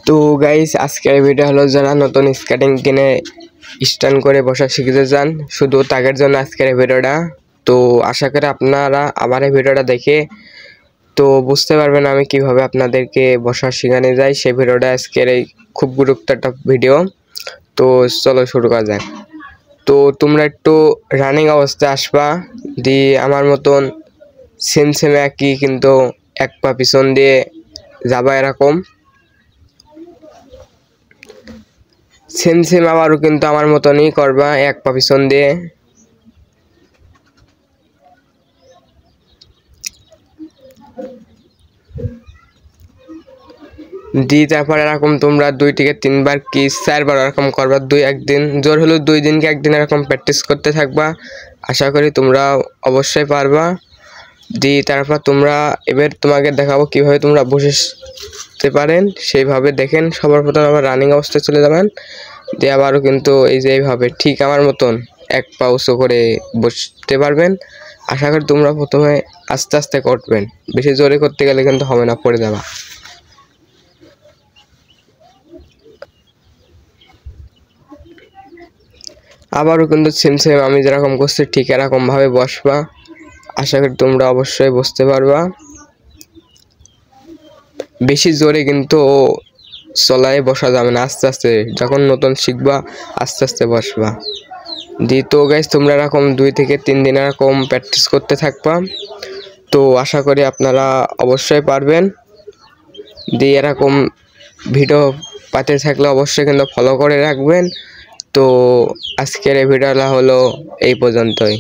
তো গাইস আজকের ভিডিও হলো যারা নতুন স্কেটিং কিনে স্ট্যান্ড করে বসা শিখতে চান শুধু তাদের জন্য আজকের ভিডিওটা। তো আশা করি আপনারা আমার এই ভিডিওটা দেখে তো বুঝতে পারবেন আমি কিভাবে আপনাদেরকে বসা শেখানো যায়। সেই ভিডিওটা আজকের এই খুব গুরুত্বপূর্ণ একটা ভিডিও। তো চলো শুরু করা যাক। তো তোমরা একটু রানিং অবস্থায় আসবা, দিয়ে আমার মতন সেম একই কিন্তু এক পা পিছন দিয়ে যাবা, এরকম সেম আবারও কিন্তু আমার মতনই করবা, এক পা পিছন দিয়ে। তারপর এরকম তোমরা 2 থেকে 3 বার কি 4 বার এরকম করবা। একদিন জোর হলো 2 দিন কি একদিন এরকম প্র্যাকটিস করতে থাকবা। আশা করি তোমরা অবশ্যই পারবা। তারপর তোমরা এবার তোমাকে দেখাবো কিভাবে তোমরা বসতে পারেন, সেইভাবে দেখেন। সবার প্রথম আবার রানিং অবস্থায় চলে যাবেন, দিয়ে আবারও কিন্তু এই যে এইভাবে ঠিক আমার মতন এক পা উঁচু করে বসতে পারবেন। আশা করি তোমরা প্রথমে আস্তে আস্তে করবেন, বেশি জোরে করতে গেলে কিন্তু হবে না, পড়ে যাবা। আবারও কিন্তু সেম আমি যেরকম করছি ঠিক এরকমভাবে বসবা। আশা করি তোমরা অবশ্যই বুঝতে পারবা। বেশি জোরে কিন্তু চলায় বসা যাবে না, আস্তে আস্তে যখন নতুন শিখবা আস্তে আস্তে বসবা। তো গাইস তোমরা এরকম 2 থেকে 3 দিন এরকম প্র্যাকটিস করতে থাকবা। তো আশা করি আপনারা অবশ্যই পারবেন। এরকম ভিডিও পাতে থাকলে অবশ্যই কিন্তু ফলো করে রাখবেন। তো আজকের এই ভিডিওটা হলো এই পর্যন্তই।